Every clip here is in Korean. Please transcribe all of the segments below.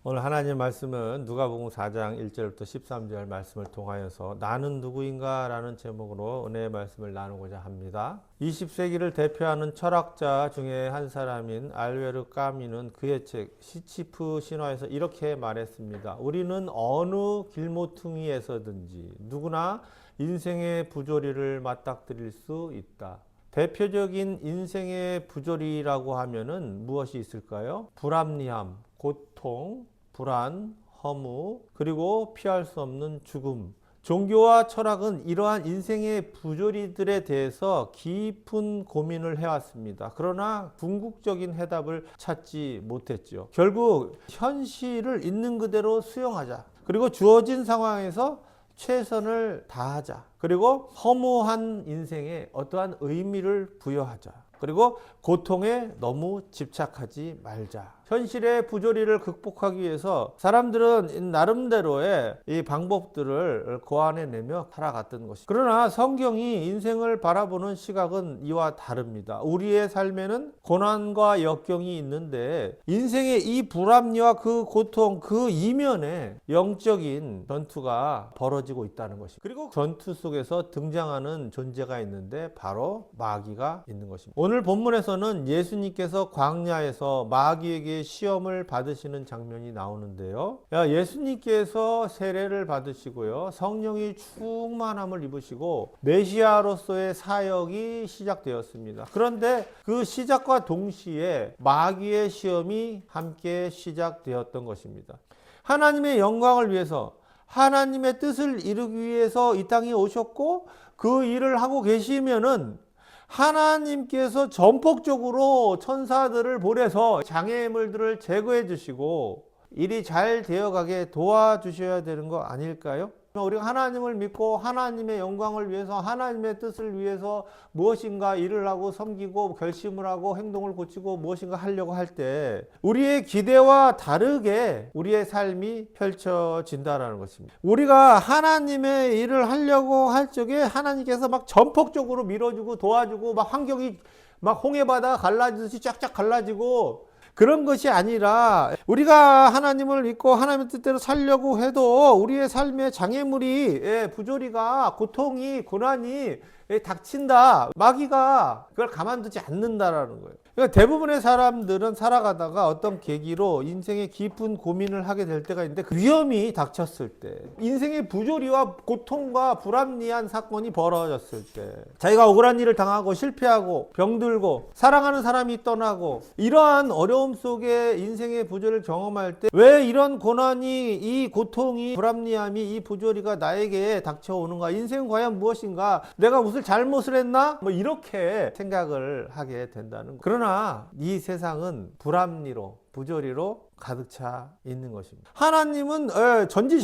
오늘 하나님 말씀은 누가복음 4장 1절부터 13절 말씀을 통하여서 나는 누구인가 라는 제목으로 은혜의 말씀을 나누고자 합니다. 20세기를 대표하는 철학자 중에 한 사람인 알베르 까미는 그의 책 시치프 신화에서 이렇게 말했습니다. 우리는 어느 길모퉁이에서든지 누구나 인생의 부조리를 맞닥뜨릴 수 있다. 대표적인 인생의 부조리라고 하면은 무엇이 있을까요? 불합리함, 고통, 불안, 허무, 그리고 피할 수 없는 죽음. 종교와 철학은 이러한 인생의 부조리들에 대해서 깊은 고민을 해왔습니다. 그러나 궁극적인 해답을 찾지 못했죠. 결국 현실을 있는 그대로 수용하자. 그리고 주어진 상황에서 최선을 다하자. 그리고 허무한 인생에 어떠한 의미를 부여하자. 그리고 고통에 너무 집착하지 말자. 현실의 부조리를 극복하기 위해서 사람들은 나름대로의 이 방법들을 고안해내며 살아갔던 것이죠. 그러나 성경이 인생을 바라보는 시각은 이와 다릅니다. 우리의 삶에는 고난과 역경이 있는데 인생의 이 불합리와 그 고통, 그 이면에 영적인 전투가 벌어지고 있다는 것입니다. 그리고 전투 속에서 등장하는 존재가 있는데 바로 마귀가 있는 것입니다. 오늘 본문에서는 예수님께서 광야에서 마귀에게 시험을 받으시는 장면이 나오는데요. 예수님께서 세례를 받으시고요. 성령이 충만함을 입으시고 메시아로서의 사역이 시작되었습니다. 그런데 그 시작과 동시에 마귀의 시험이 함께 시작되었던 것입니다. 하나님의 영광을 위해서 하나님의 뜻을 이루기 위해서 이 땅에 오셨고 그 일을 하고 계시면은 하나님께서 전폭적으로 천사들을 보내서 장애물들을 제거해 주시고 일이 잘 되어가게 도와주셔야 되는 거 아닐까요? 우리가 하나님을 믿고 하나님의 영광을 위해서 하나님의 뜻을 위해서 무엇인가 일을 하고 섬기고 결심을 하고 행동을 고치고 무엇인가 하려고 할 때 우리의 기대와 다르게 우리의 삶이 펼쳐진다라는 것입니다. 우리가 하나님의 일을 하려고 할 적에 하나님께서 막 전폭적으로 밀어주고 도와주고 막 환경이 막 홍해바다 갈라지듯이 쫙쫙 갈라지고 그런 것이 아니라 우리가 하나님을 믿고 하나님의 뜻대로 살려고 해도 우리의 삶의 장애물이 부조리가 고통이 고난이 닥친다. 마귀가 그걸 가만두지 않는다라는 거예요. 그러니까 대부분의 사람들은 살아가다가 어떤 계기로 인생의 깊은 고민을 하게 될 때가 있는데 그 위험이 닥쳤을 때 인생의 부조리와 고통과 불합리한 사건이 벌어졌을 때 자기가 억울한 일을 당하고 실패하고 병들고 사랑하는 사람이 떠나고 이러한 어려움 속에 인생의 부조리를 경험할 때 왜 이런 고난이 이 고통이 불합리함이 이 부조리가 나에게 닥쳐오는가 인생은 과연 무엇인가 내가 무슨 잘못을 했나 뭐 이렇게 생각을 하게 된다는 거예요. 그러나 이 세상은 불합리로 부조리로 가득 차 있는 것입니다. 하나님은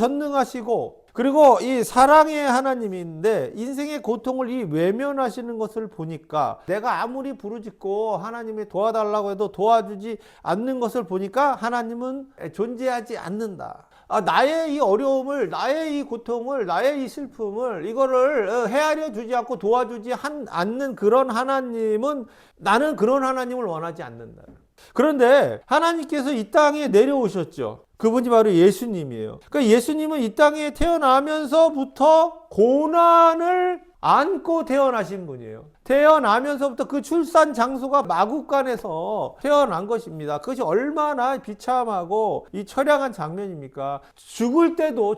전지전능하시고 그리고 이 사랑의 하나님인데 인생의 고통을 이 외면하시는 것을 보니까 내가 아무리 부르짖고 하나님이 도와달라고 해도 도와주지 않는 것을 보니까 하나님은 존재하지 않는다. 나의 이 어려움을, 나의 이 고통을, 나의 이 슬픔을 이거를 헤아려 주지 않고 도와주지 않는 그런 하나님은 나는 그런 하나님을 원하지 않는다. 그런데 하나님께서 이 땅에 내려오셨죠. 그분이 바로 예수님이에요. 그러니까 예수님은 이 땅에 태어나면서부터 고난을 안고 태어나신 분이에요. 태어나면서부터 그 출산 장소가 마국간에서 태어난 것입니다. 그것이 얼마나 비참하고 이 처량한 장면입니까? 죽을 때도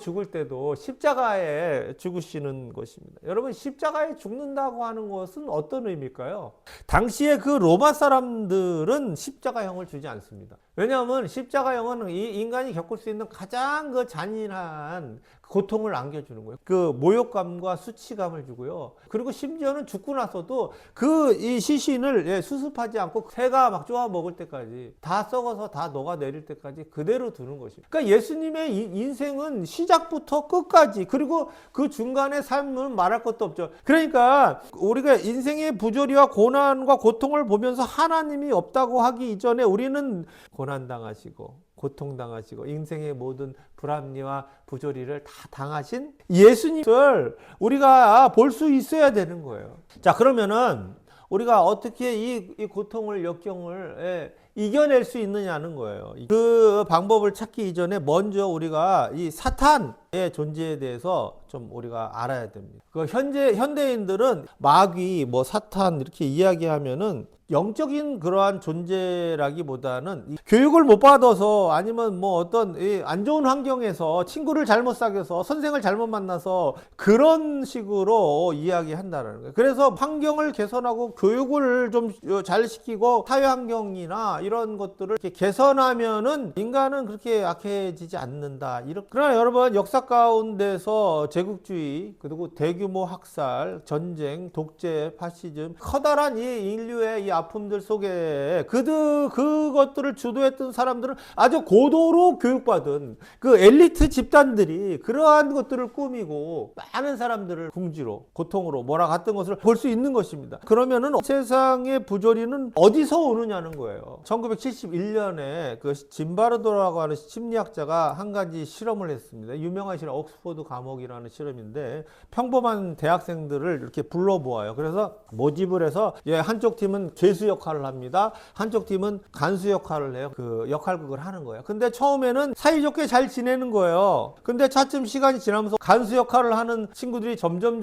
십자가에 죽으시는 것입니다. 여러분 십자가에 죽는다고 하는 것은 어떤 의미일까요? 당시에 그 로마 사람들은 십자가형을 주지 않습니다. 왜냐하면 십자가형은 이 인간이 겪을 수 있는 가장 그 잔인한 고통을 안겨주는 거예요. 그 모욕감과 수치감을 주고요. 그리고 심지어는 죽고 나서도 그 이 시신을 수습하지 않고 새가 막 쪼아 먹을 때까지 다 썩어서 다 녹아내릴 때까지 그대로 두는 것입니다. 그러니까 예수님의 인생은 시작부터 끝까지 그리고 그 중간의 삶은 말할 것도 없죠. 그러니까 우리가 인생의 부조리와 고난과 고통을 보면서 하나님이 없다고 하기 이전에 우리는 고난당하시고 고통당하시고 인생의 모든 불합리와 부조리를 다 당하신 예수님을 우리가 볼 수 있어야 되는 거예요. 자, 그러면은 우리가 어떻게 이 고통을 역경을 이겨낼 수 있느냐는 거예요. 그 방법을 찾기 이전에 먼저 우리가 이 사탄의 존재에 대해서 좀 우리가 알아야 됩니다. 그 현대인들은 마귀, 뭐 사탄 이렇게 이야기하면은 영적인 그러한 존재라기보다는 교육을 못 받아서 아니면 뭐 어떤 안 좋은 환경에서 친구를 잘못 사귀어서 선생을 잘못 만나서 그런 식으로 이야기한다는 거예요. 그래서 환경을 개선하고 교육을 좀 잘 시키고 사회 환경이나 이런 것들을 이렇게 개선하면은 인간은 그렇게 악해지지 않는다. 그러나 여러분 역사 가운데서 제국주의 그리고 대규모 학살, 전쟁, 독재, 파시즘 커다란 이 인류의 이 아픔들 속에 그것들을 주도했던 사람들은 아주 고도로 교육받은 그 엘리트 집단들이 그러한 것들을 꾸미고 많은 사람들을 궁지로 고통으로 몰아갔던 것을 볼 수 있는 것입니다. 그러면은 세상의 부조리는 어디서 오느냐는 거예요. 1971년에 그 짐바르도라고 하는 심리학자가 한 가지 실험을 했습니다. 유명한 실험, 옥스퍼드 감옥이라는 실험인데 평범한 대학생들을 이렇게 불러보아요. 그래서 모집을 해서 한쪽 팀은 괴수 역할을 합니다. 한쪽 팀은 간수 역할을 해요. 그 역할극을 하는 거예요. 근데 처음에는 사이좋게 잘 지내는 거예요. 근데 차츰 시간이 지나면서 간수 역할을 하는 친구들이 점점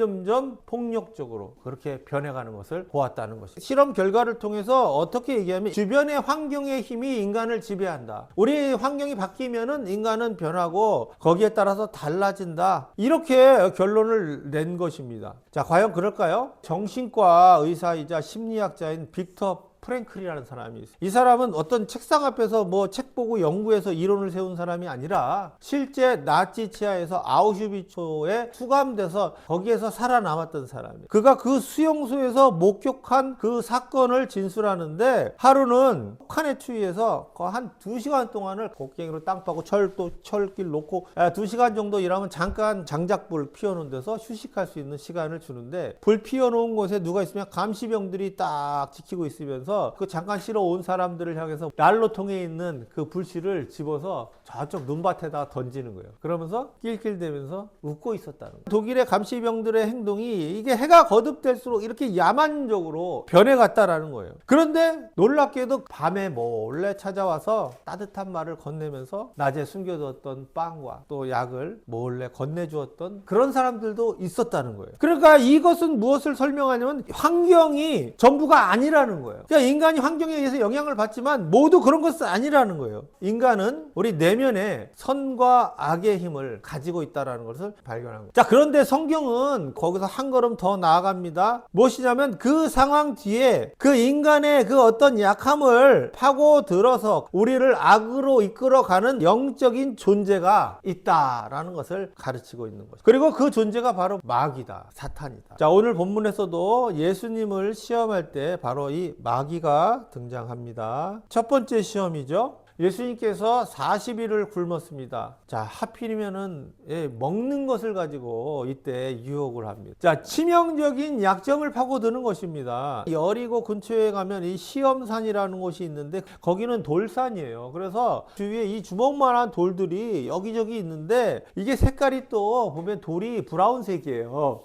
폭력적으로 그렇게 변해가는 것을 보았다는 것이죠. 실험 결과를 통해서 어떻게 얘기하면 주변의 환경의 힘이 인간을 지배한다. 우리 환경이 바뀌면은 인간은 변하고 거기에 따라서 달라진다. 이렇게 결론을 낸 것입니다. 자, 과연 그럴까요? 정신과 의사이자 심리학자인 빅터 프랭클이라는 사람이 있어요. 이 사람은 어떤 책상 앞에서 뭐 책 보고 연구해서 이론을 세운 사람이 아니라 실제 나치 치하에서 아우슈비츠에 수감돼서 거기에서 살아남았던 사람이에요. 그가 그 수용소에서 목격한 그 사건을 진술하는데 하루는 혹한에 추위해서 한 2시간 동안을 곡괭이로 땅 파고 철길 놓고 2시간 정도 일하면 잠깐 장작불 피워놓은 데서 휴식할 수 있는 시간을 주는데 불 피워놓은 곳에 누가 있으면 감시병들이 딱 지키고 있으면서 그 잠깐 쉬러 온 사람들을 향해서 난로통에 있는 그 불씨를 집어서 저쪽 눈밭에다 던지는 거예요. 그러면서 낄낄대면서 웃고 있었다는 거예요. 독일의 감시병들의 행동이 이게 해가 거듭될수록 이렇게 야만적으로 변해갔다라는 거예요. 그런데 놀랍게도 밤에 몰래 찾아와서 따뜻한 말을 건네면서 낮에 숨겨뒀던 빵과 또 약을 몰래 건네주었던 그런 사람들도 있었다는 거예요. 그러니까 이것은 무엇을 설명하냐면 환경이 전부가 아니라는 거예요. 그러니까 인간이 환경에 의해서 영향을 받지만 모두 그런 것은 아니라는 거예요. 인간은 우리 내면에 선과 악의 힘을 가지고 있다는 것을 발견한 거예요. 자, 그런데 성경은 거기서 한 걸음 더 나아갑니다. 무엇이냐면 그 상황 뒤에 그 인간의 그 어떤 약함을 파고들어서 우리를 악으로 이끌어가는 영적인 존재가 있다라는 것을 가르치고 있는 거죠. 그리고 그 존재가 바로 마귀다, 사탄이다. 자, 오늘 본문에서도 예수님을 시험할 때 바로 이 마귀가 등장합니다. 첫 번째 시험이죠. 예수님께서 40일을 굶었습니다. 자, 하필이면은 먹는 것을 가지고 이때 유혹을 합니다. 자, 치명적인 약점을 파고드는 것입니다. 여리고 근처에 가면 이 시험산이라는 곳이 있는데 거기는 돌산이에요. 그래서 주위에 이 주먹만한 돌들이 여기저기 있는데 이게 색깔이 또 보면 돌이 브라운색이에요.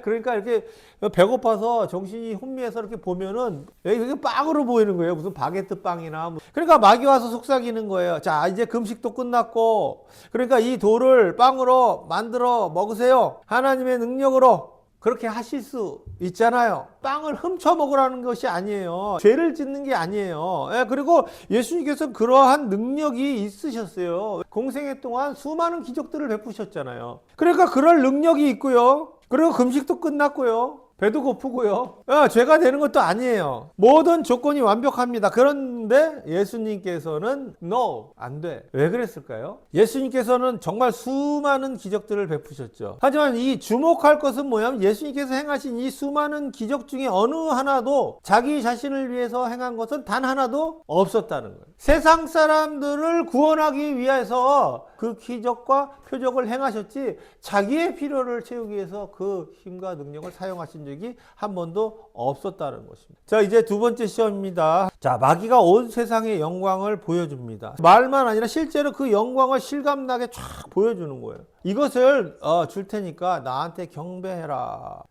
그러니까 이렇게 배고파서 정신이 혼미해서 이렇게 보면은 이게 빵으로 보이는 거예요. 무슨 바게트 빵이나 그러니까 마귀 와서 속삭이는 거예요. 자, 이제 금식도 끝났고 그러니까 이 돌을 빵으로 만들어 먹으세요. 하나님의 능력으로 그렇게 하실 수 있잖아요. 빵을 훔쳐 먹으라는 것이 아니에요. 죄를 짓는 게 아니에요. 그리고 예수님께서 그러한 능력이 있으셨어요. 공생애 동안 수많은 기적들을 베푸셨잖아요. 그러니까 그럴 능력이 있고요. 그리고 금식도 끝났고요. 배도 고프고요. 죄가 되는 것도 아니에요. 모든 조건이 완벽합니다. 그런데 예수님께서는 No, 안 돼. 왜 그랬을까요? 예수님께서는 정말 수많은 기적들을 베푸셨죠. 하지만 이 주목할 것은 뭐냐면 예수님께서 행하신 이 수많은 기적 중에 어느 하나도 자기 자신을 위해서 행한 것은 단 하나도 없었다는 거예요. 세상 사람들을 구원하기 위해서 그 기적과 표적을 행하셨지 자기의 필요를 채우기 위해서 그 힘과 능력을 사용하신 적이 한 번도 없었다는 것입니다. 자, 이제 두 번째 시험입니다. 자, 마귀가 온 세상의 영광을 보여줍니다. 말만 아니라 실제로 그 영광을 실감나게 쫙 보여주는 거예요. 이것을 줄 테니까 나한테 경배해라.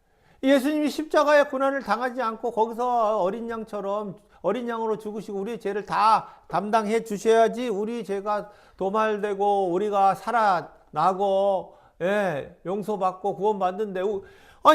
예수님이 십자가의 고난을 당하지 않고 거기서 어린 양처럼 어린 양으로 죽으시고 우리의 죄를 다 담당해 주셔야지 우리 죄가 도말되고 우리가 살아나고 용서받고 구원받는데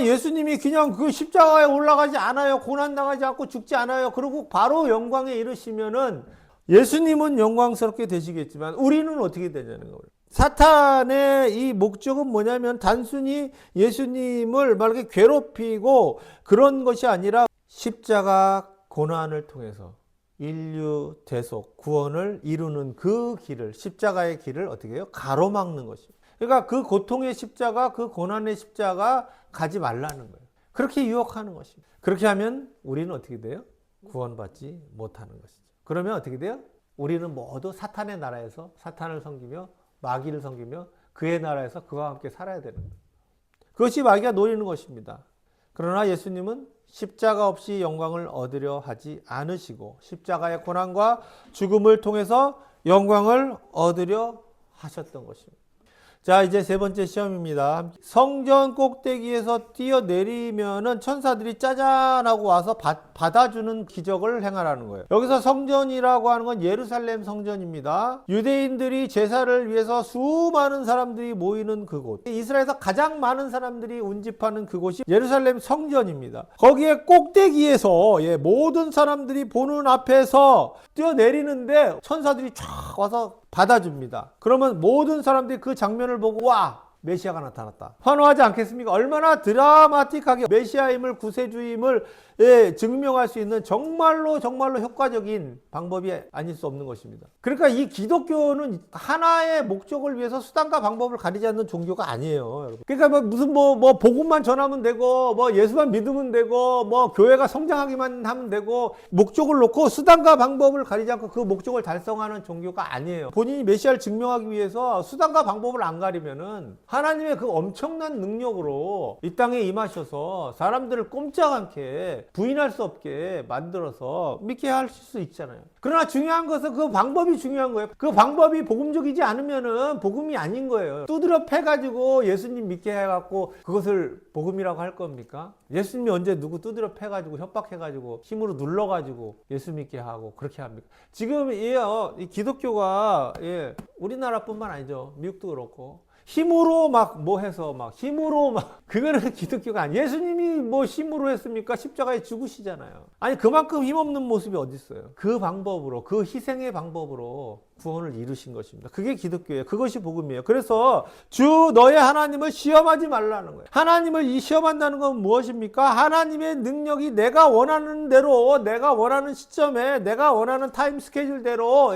예수님이 그냥 그 십자가에 올라가지 않아요. 고난당하지 않고 죽지 않아요. 그리고 바로 영광에 이르시면은 예수님은 영광스럽게 되시겠지만 우리는 어떻게 되냐는 거예요. 사탄의 이 목적은 뭐냐면 단순히 예수님을 막 이렇게 괴롭히고 그런 것이 아니라 십자가 고난을 통해서 인류 대속 구원을 이루는 그 길을, 십자가의 길을 어떻게 해요? 가로막는 것입니다. 그러니까 그 고통의 십자가, 그 고난의 십자가 가지 말라는 거예요. 그렇게 유혹하는 것입니다. 그렇게 하면 우리는 어떻게 돼요? 구원받지 못하는 것이죠. 그러면 어떻게 돼요? 우리는 모두 사탄의 나라에서 사탄을 섬기며 마귀를 섬기며 그의 나라에서 그와 함께 살아야 되는 거예요. 그것이 마귀가 노리는 것입니다. 그러나 예수님은 십자가 없이 영광을 얻으려 하지 않으시고 십자가의 고난과 죽음을 통해서 영광을 얻으려 하셨던 것입니다. 자, 이제 세 번째 시험입니다. 성전 꼭대기에서 뛰어내리면은 천사들이 짜잔하고 와서 받아주는 기적을 행하라는 거예요. 여기서 성전이라고 하는 건 예루살렘 성전입니다. 유대인들이 제사를 위해서 수많은 사람들이 모이는 그곳. 이스라엘에서 가장 많은 사람들이 운집하는 그곳이 예루살렘 성전입니다. 거기에 꼭대기에서 모든 사람들이 보는 앞에서 뛰어내리는데 천사들이 쫙 와서 받아줍니다. 그러면 모든 사람들이 그 장면을 보고 와! 메시아가 나타났다. 환호하지 않겠습니까? 얼마나 드라마틱하게 메시아임을 구세주임을 증명할 수 있는 정말로 효과적인 방법이 아닐 수 없는 것입니다. 그러니까 이 기독교는 하나의 목적을 위해서 수단과 방법을 가리지 않는 종교가 아니에요, 여러분. 그러니까 무슨 복음만 전하면 되고 예수만 믿으면 되고 교회가 성장하기만 하면 되고 목적을 놓고 수단과 방법을 가리지 않고 그 목적을 달성하는 종교가 아니에요. 본인이 메시아를 증명하기 위해서 수단과 방법을 안 가리면은 하나님의 그 엄청난 능력으로 이 땅에 임하셔서 사람들을 꼼짝 않게 부인할 수 없게 만들어서 믿게 하실 수 있잖아요. 그러나 중요한 것은 그 방법이 중요한 거예요. 그 방법이 복음적이지 않으면은 복음이 아닌 거예요. 두드려 패가지고 예수님 믿게 해갖고 그것을 복음이라고 할 겁니까? 예수님이 언제 누구 두드려 패가지고 협박해가지고 힘으로 눌러가지고 예수 믿게 하고 그렇게 합니까? 지금 이 기독교가 우리나라뿐만 아니죠. 미국도 그렇고 힘으로 힘으로 그거는 기독교가 아니에요. 예수님이 힘으로 했습니까? 십자가에 죽으시잖아요. 아니 그만큼 힘없는 모습이 어디 있어요? 그 방법으로, 그 희생의 방법으로 구원을 이루신 것입니다. 그게 기독교예요. 그것이 복음이에요. 그래서 주 너의 하나님을 시험하지 말라는 거예요. 하나님을 시험한다는 건 무엇입니까? 하나님의 능력이 내가 원하는 대로, 내가 원하는 시점에, 내가 원하는 타임 스케줄대로,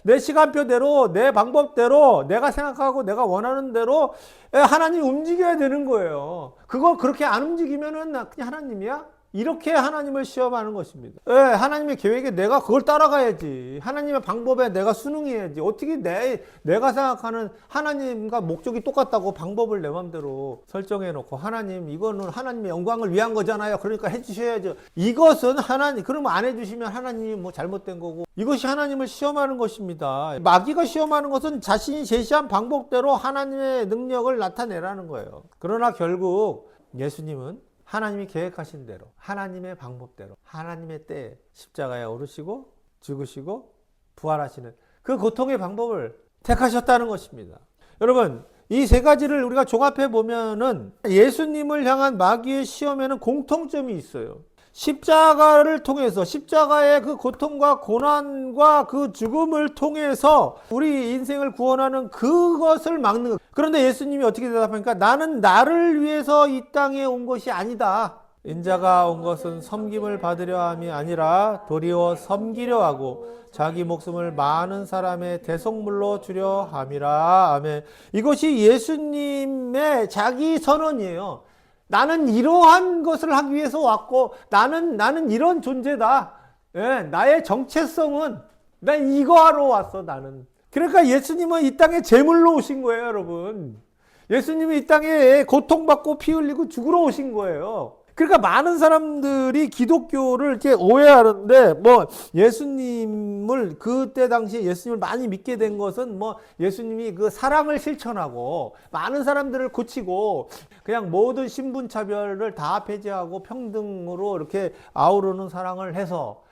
내 시간표대로, 내 방법대로, 내가 생각하고 내가 원하는 대로 하나님이 움직여야 되는 거예요. 그거 그렇게 안 움직이면은 그냥 하나님이야? 이렇게 하나님을 시험하는 것입니다. 하나님의 계획에 내가 그걸 따라가야지. 하나님의 방법에 내가 순응해야지. 어떻게 내가 생각하는 하나님과 목적이 똑같다고 방법을 내 맘대로 설정해 놓고 하나님 이거는 하나님의 영광을 위한 거잖아요. 그러니까 해주셔야죠. 이것은 하나님 그러면 안 해주시면 하나님이 잘못된 거고 이것이 하나님을 시험하는 것입니다. 마귀가 시험하는 것은 자신이 제시한 방법대로 하나님의 능력을 나타내라는 거예요. 그러나 결국 예수님은 하나님이 계획하신 대로 하나님의 방법대로 하나님의 때에 십자가에 오르시고 죽으시고 부활하시는 그 고통의 방법을 택하셨다는 것입니다. 여러분 이 세 가지를 우리가 종합해 보면은 예수님을 향한 마귀의 시험에는 공통점이 있어요. 십자가를 통해서 십자가의 그 고통과 고난과 그 죽음을 통해서 우리 인생을 구원하는 그것을 막는 거예요. 그런데 예수님이 어떻게 대답하니까 나는 나를 위해서 이 땅에 온 것이 아니다. 인자가 온 것은 섬김을 받으려 함이 아니라 도리어 섬기려 하고 자기 목숨을 많은 사람의 대속물로 주려 함이라. 아멘. 이것이 예수님의 자기 선언이에요. 나는 이러한 것을 하기 위해서 왔고 나는 이런 존재다. 나의 정체성은 난 이거 하러 왔어 나는. 그러니까 예수님은 이 땅에 제물로 오신 거예요 여러분. 예수님이 이 땅에 고통받고 피 흘리고 죽으러 오신 거예요. 그러니까 많은 사람들이 기독교를 이렇게 오해하는데 예수님을 그때 당시에 예수님을 많이 믿게 된 것은 예수님이 그 사랑을 실천하고 많은 사람들을 고치고 그냥 모든 신분 차별을 다 폐지하고 평등으로 이렇게 아우르는 사랑을 해서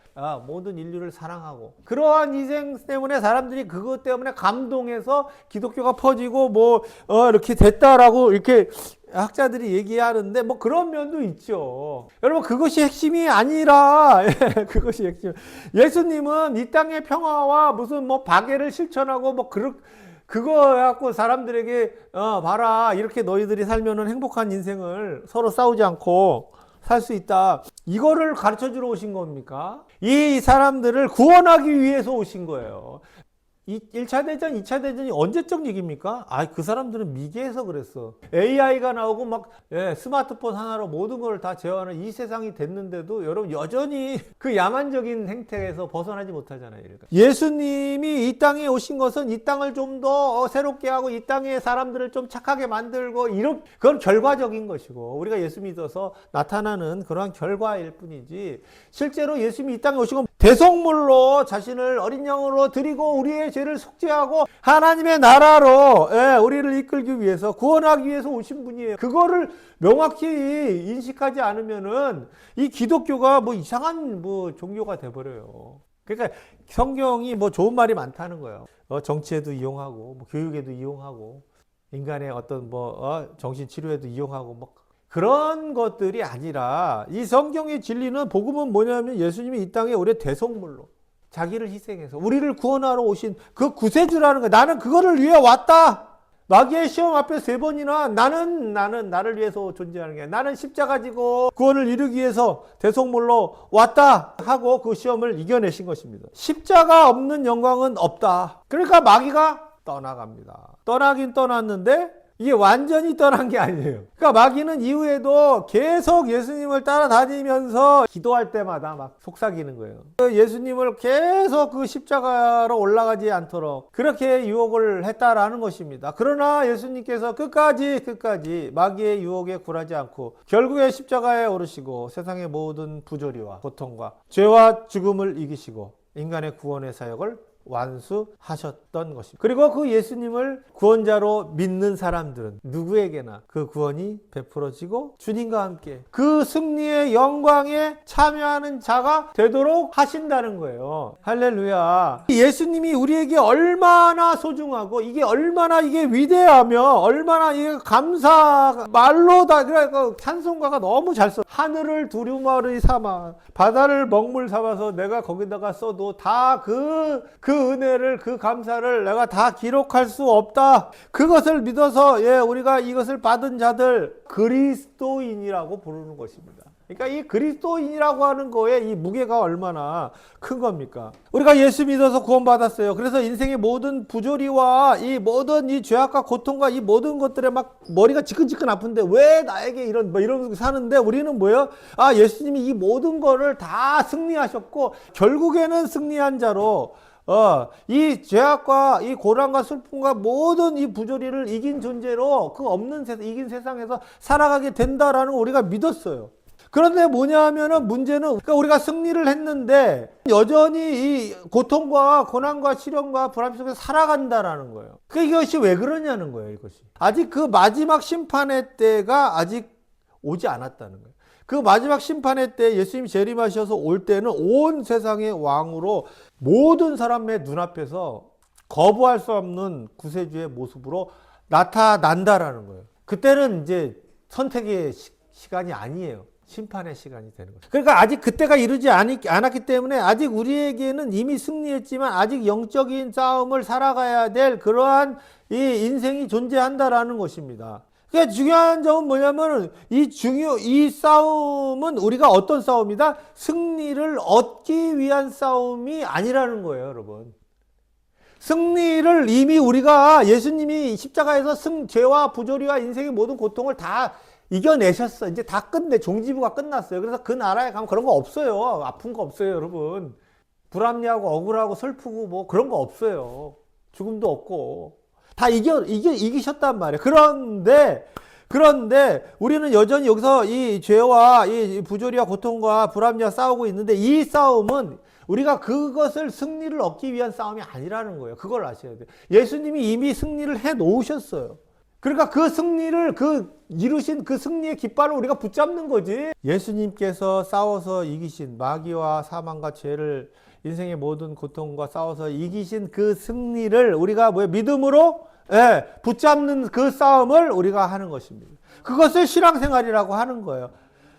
모든 인류를 사랑하고 그러한 희생 때문에 사람들이 그것 때문에 감동해서 기독교가 퍼지고 이렇게 됐다라고 이렇게 학자들이 얘기하는데 그런 면도 있죠. 여러분 그것이 핵심이 아니라 그것이 핵심. 예수님은 이 땅의 평화와 무슨 박애를 실천하고 그거 갖고 사람들에게 봐라 이렇게 너희들이 살면은 행복한 인생을 서로 싸우지 않고 살 수 있다. 이거를 가르쳐 주러 오신 겁니까? 이 사람들을 구원하기 위해서 오신 거예요. 1차 대전, 2차 대전이 언제적 얘기입니까? 그 사람들은 미개해서 그랬어. AI가 나오고 스마트폰 하나로 모든 걸 다 제어하는 이 세상이 됐는데도 여러분 여전히 그 야만적인 행태에서 벗어나지 못하잖아요. 예수님이 이 땅에 오신 것은 이 땅을 좀 더 새롭게 하고 이 땅의 사람들을 좀 착하게 만들고 그건 결과적인 것이고 우리가 예수 믿어서 나타나는 그러한 결과일 뿐이지 실제로 예수님이 이 땅에 오신 건 대속물로 자신을 어린 양으로 드리고 우리의 죄를 속죄하고 하나님의 나라로 우리를 이끌기 위해서 구원하기 위해서 오신 분이에요. 그거를 명확히 인식하지 않으면은 이 기독교가 이상한 종교가 돼버려요. 그러니까 성경이 좋은 말이 많다는 거예요. 정치에도 이용하고 교육에도 이용하고 인간의 어떤 정신치료에도 이용하고 그런 것들이 아니라 이 성경의 진리는 복음은 뭐냐면 예수님이 이 땅에 우리의 대속물로 자기를 희생해서 우리를 구원하러 오신 그 구세주라는 거야. 나는 그거를 위해 왔다. 마귀의 시험 앞에 3번이나 나를 위해서 존재하는 게 나는 십자가 지고 구원을 이루기 위해서 대속물로 왔다 하고 그 시험을 이겨내신 것입니다. 십자가 없는 영광은 없다. 그러니까 마귀가 떠나갑니다. 떠나긴 떠났는데 이게 완전히 떠난 게 아니에요. 그러니까 마귀는 이후에도 계속 예수님을 따라다니면서 기도할 때마다 막 속삭이는 거예요. 예수님을 계속 그 십자가로 올라가지 않도록 그렇게 유혹을 했다라는 것입니다. 그러나 예수님께서 끝까지 마귀의 유혹에 굴하지 않고 결국에 십자가에 오르시고 세상의 모든 부조리와 고통과 죄와 죽음을 이기시고 인간의 구원의 사역을 완수하셨던 것입니다. 그리고 그 예수님을 구원자로 믿는 사람들은 누구에게나 그 구원이 베풀어지고 주님과 함께 그 승리의 영광에 참여하는 자가 되도록 하신다는 거예요. 할렐루야. 예수님이 우리에게 얼마나 소중하고 이게 얼마나 위대하며 얼마나 이게 말로 다 찬송가가 너무 잘 써. 하늘을 두루마리 삼아 바다를 먹물 삼아서 내가 거기다가 써도 다 그 은혜를 그 감사를 내가 다 기록할 수 없다. 그것을 믿어서 우리가 이것을 받은 자들 그리스도인이라고 부르는 것입니다. 그러니까 이 그리스도인이라고 하는 거에 이 무게가 얼마나 큰 겁니까? 우리가 예수 믿어서 구원받았어요. 그래서 인생의 모든 부조리와 이 모든 이 죄악과 고통과 이 모든 것들에 막 머리가 지끈지끈 아픈데 왜 나에게 이러면서 사는데 우리는 뭐예요? 예수님이 이 모든 거를 다 승리하셨고 결국에는 승리한 자로 이 죄악과 이 고난과 슬픔과 모든 이 부조리를 이긴 존재로 그 없는 이긴 세상에서 살아가게 된다라는 걸 우리가 믿었어요. 그런데 뭐냐 하면은 문제는 그러니까 우리가 승리를 했는데 여전히 이 고통과 고난과 시련과 불안 속에서 살아간다라는 거예요. 이것이 왜 그러냐는 거예요. 이것이 아직 그 마지막 심판의 때가 아직 오지 않았다는 거예요. 그 마지막 심판의 때 예수님이 재림하셔서 올 때는 온 세상의 왕으로 모든 사람의 눈앞에서 거부할 수 없는 구세주의 모습으로 나타난다라는 거예요. 그때는 이제 선택의 시간이 아니에요. 심판의 시간이 되는 거죠. 그러니까 아직 그때가 이르지 않았기 때문에 아직 우리에게는 이미 승리했지만 아직 영적인 싸움을 살아가야 될 그러한 이 인생이 존재한다라는 것입니다. 그러니까 중요한 점은 뭐냐면 이 싸움은 우리가 어떤 싸움이다? 승리를 얻기 위한 싸움이 아니라는 거예요, 여러분. 승리를 이미 우리가 예수님이 십자가에서 죄와 부조리와 인생의 모든 고통을 다 이겨내셨어. 이제 다 종지부가 끝났어요. 그래서 그 나라에 가면 그런 거 없어요. 아픈 거 없어요, 여러분. 불합리하고 억울하고 슬프고 그런 거 없어요. 죽음도 없고. 다 이기셨단 말이에요. 그런데 우리는 여전히 여기서 이 죄와 이 부조리와 고통과 불합리와 싸우고 있는데 이 싸움은 우리가 그것을 승리를 얻기 위한 싸움이 아니라는 거예요. 그걸 아셔야 돼요. 예수님이 이미 승리를 해 놓으셨어요. 그러니까 그 승리를, 이루신 그 승리의 깃발을 우리가 붙잡는 거지. 예수님께서 싸워서 이기신, 마귀와 사망과 죄를, 인생의 모든 고통과 싸워서 이기신 그 승리를 우리가 믿음으로 붙잡는 그 싸움을 우리가 하는 것입니다. 그것을 신앙생활이라고 하는 거예요.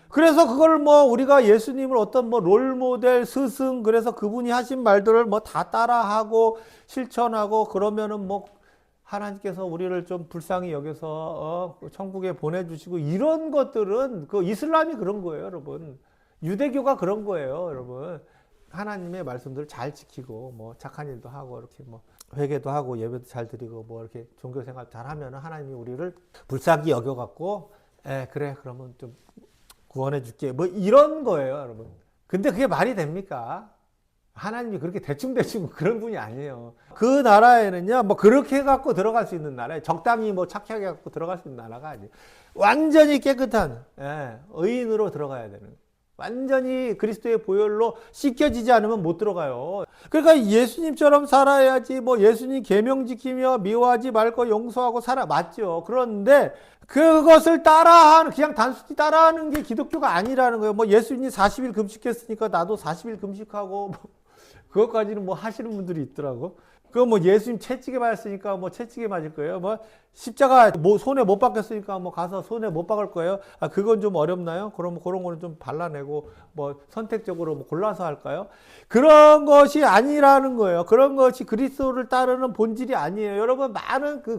그래서 그걸 우리가 예수님을 어떤 롤모델, 스승, 그래서 그분이 하신 말들을 다 따라하고 실천하고 그러면은 하나님께서 우리를 좀 불쌍히 여겨서 천국에 보내주시고, 이런 것들은 그 이슬람이 그런 거예요, 여러분. 유대교가 그런 거예요, 여러분. 하나님의 말씀들을 잘 지키고 착한 일도 하고 이렇게 회개도 하고 예배도 잘 드리고 이렇게 종교 생활 잘 하면 하나님이 우리를 불쌍히 여겨 갖고 그래 그러면 좀 구원해 줄게 이런 거예요, 여러분. 근데 그게 말이 됩니까? 하나님이 그렇게 대충 그런 분이 아니에요. 그 나라에는요, 그렇게 해갖고 들어갈 수 있는 나라에 적당히 착하게 해갖고 들어갈 수 있는 나라가 아니에요. 완전히 깨끗한, 의인으로 들어가야 되는 거예요. 완전히 그리스도의 보혈로 씻겨지지 않으면 못 들어가요. 그러니까 예수님처럼 살아야지, 예수님 계명 지키며 미워하지 말고 용서하고 살아. 맞죠. 그런데 그것을 그냥 단순히 따라하는 게 기독교가 아니라는 거예요. 예수님 40일 금식했으니까 나도 40일 금식하고, 그것까지는 하시는 분들이 있더라고. 예수님 채찍에 맞았으니까 채찍에 맞을 거예요. 십자가 손에 못 박혔으니까 가서 손에 못 박을 거예요. 그건 좀 어렵나요? 그럼 그런 거는 좀 발라내고 선택적으로 골라서 할까요? 그런 것이 아니라는 거예요. 그런 것이 그리스도를 따르는 본질이 아니에요. 여러분,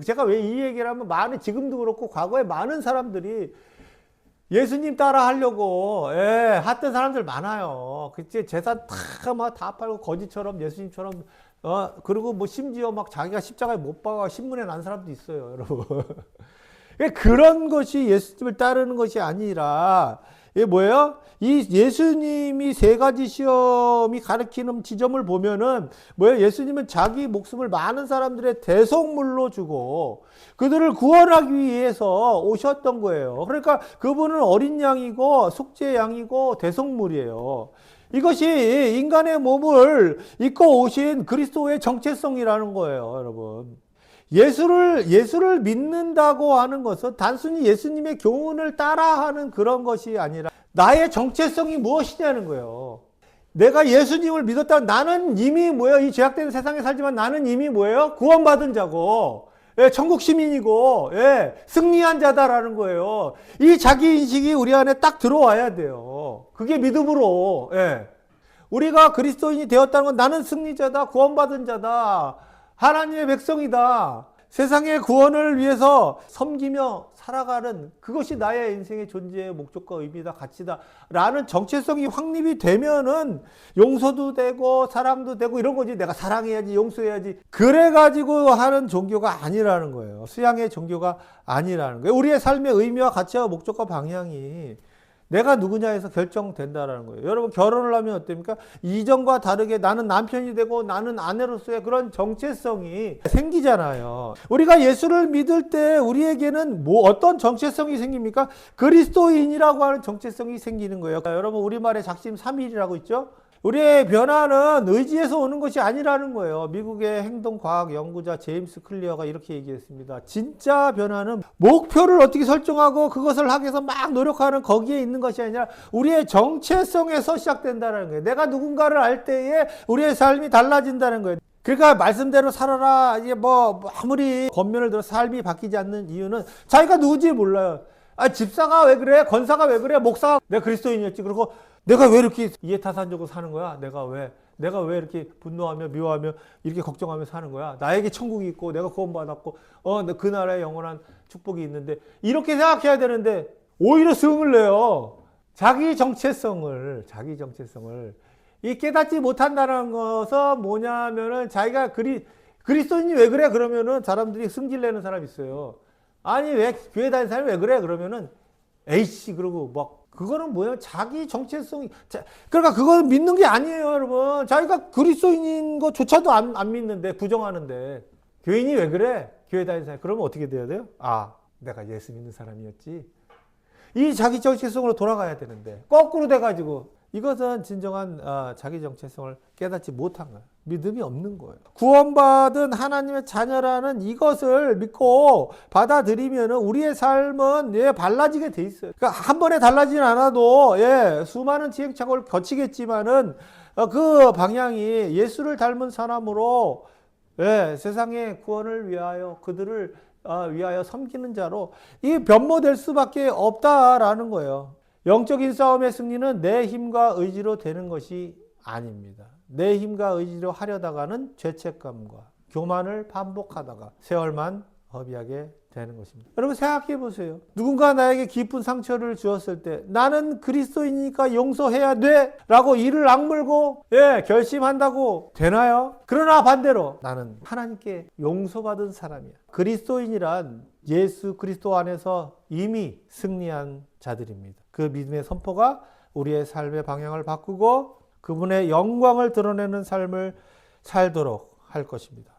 제가 왜 이 얘기를 하면 지금도 그렇고 과거에 많은 사람들이 예수님 따라 하려고 했던 사람들 많아요. 그치? 재산 다 팔고 거지처럼 예수님처럼 그리고 심지어 자기가 십자가에 못 박아 신문에 난 사람도 있어요, 여러분. 그런 것이 예수님을 따르는 것이 아니라, 이게 뭐예요? 이 예수님이 세 가지 시험이 가르치는 지점을 보면은 뭐예요? 예수님은 자기 목숨을 많은 사람들의 대속물로 주고 그들을 구원하기 위해서 오셨던 거예요. 그러니까 그분은 어린 양이고 속죄 양이고 대속물이에요. 이것이 인간의 몸을 입고 오신 그리스도의 정체성이라는 거예요, 여러분. 예수를 믿는다고 하는 것은 단순히 예수님의 교훈을 따라하는 그런 것이 아니라 나의 정체성이 무엇이냐는 거예요. 내가 예수님을 믿었다면 나는 이미 이 죄악된 세상에 살지만 나는 이미 구원받은 자고, 천국 시민이고, 승리한 자다라는 거예요. 이 자기 인식이 우리 안에 딱 들어와야 돼요. 그게 믿음으로, 우리가 그리스도인이 되었다는 건 나는 승리자다, 구원받은 자다, 하나님의 백성이다, 세상의 구원을 위해서 섬기며 살아가는 그것이 나의 인생의 존재의 목적과 의미다, 가치다 라는 정체성이 확립이 되면은 용서도 되고 사랑도 되고 이런 거지. 내가 사랑해야지, 용서해야지, 그래가지고 하는 종교가 아니라는 거예요. 수양의 종교가 아니라는 거예요. 우리의 삶의 의미와 가치와 목적과 방향이 내가 누구냐에서 결정된다라는 거예요. 여러분, 결혼을 하면 어떻습니까? 이전과 다르게 나는 남편이 되고 나는 아내로서의 그런 정체성이 생기잖아요. 우리가 예수를 믿을 때 우리에게는 어떤 정체성이 생깁니까? 그리스도인이라고 하는 정체성이 생기는 거예요. 여러분, 우리말에 작심 삼일이라고 있죠? 우리의 변화는 의지에서 오는 것이 아니라는 거예요. 미국의 행동과학 연구자 제임스 클리어가 이렇게 얘기했습니다. 진짜 변화는 목표를 어떻게 설정하고 그것을 하기 위해서 막 노력하는 거기에 있는 것이 아니라 우리의 정체성에서 시작된다는 거예요. 내가 누군가를 알 때에 우리의 삶이 달라진다는 거예요. 그러니까 말씀대로 살아라. 이게 아무리 권면을 들어 삶이 바뀌지 않는 이유는 자기가 누군지 몰라요. 집사가 왜 그래? 권사가 왜 그래? 목사가 내가 그리스도인이었지. 그리고 내가 왜 이렇게 이해타산적으로 사는 거야? 내가 왜 이렇게 분노하며 미워하며 이렇게 걱정하며 사는 거야? 나에게 천국이 있고 내가 구원받았고 그 나라에 영원한 축복이 있는데 이렇게 생각해야 되는데 오히려 승을 내요. 자기 정체성을 이 깨닫지 못한다는 것은 뭐냐면은 자기가 그리스도인이 왜 그래? 그러면은 사람들이 승질내는 사람이 있어요. 아니 왜 교회 다니는 사람이 왜 그래? 그러면은 에이씨 그러고 그거는 뭐예요? 자기 정체성이. 그러니까 그거는 믿는 게 아니에요, 여러분. 자기가 그리스도인인 것조차도 안 믿는데, 부정하는데. 교인이 왜 그래? 교회 다니는 사람. 그러면 어떻게 돼야 돼요? 내가 예수 믿는 사람이었지. 이 자기 정체성으로 돌아가야 되는데. 거꾸로 돼가지고, 이것은 진정한 자기 정체성을 깨닫지 못한 거예요. 믿음이 없는 거예요. 구원받은 하나님의 자녀라는 이것을 믿고 받아들이면 우리의 삶은 달라지게 돼 있어요. 그러니까 한 번에 달라지진 않아도 수많은 시행착오를 거치겠지만은 그 방향이 예수를 닮은 사람으로 세상의 구원을 위하여 그들을 위하여 섬기는 자로 이 변모될 수밖에 없다라는 거예요. 영적인 싸움의 승리는 내 힘과 의지로 되는 것이 아닙니다. 내 힘과 의지로 하려다가는 죄책감과 교만을 반복하다가 세월만 허비하게 되는 것입니다. 여러분 생각해 보세요. 누군가 나에게 깊은 상처를 주었을 때 나는 그리스도이니까 용서해야 돼 라고 이를 악물고 결심한다고 되나요? 그러나 반대로 나는 하나님께 용서받은 사람이야. 그리스도인이란 예수 그리스도 안에서 이미 승리한 자들입니다. 그 믿음의 선포가 우리의 삶의 방향을 바꾸고 그분의 영광을 드러내는 삶을 살도록 할 것입니다.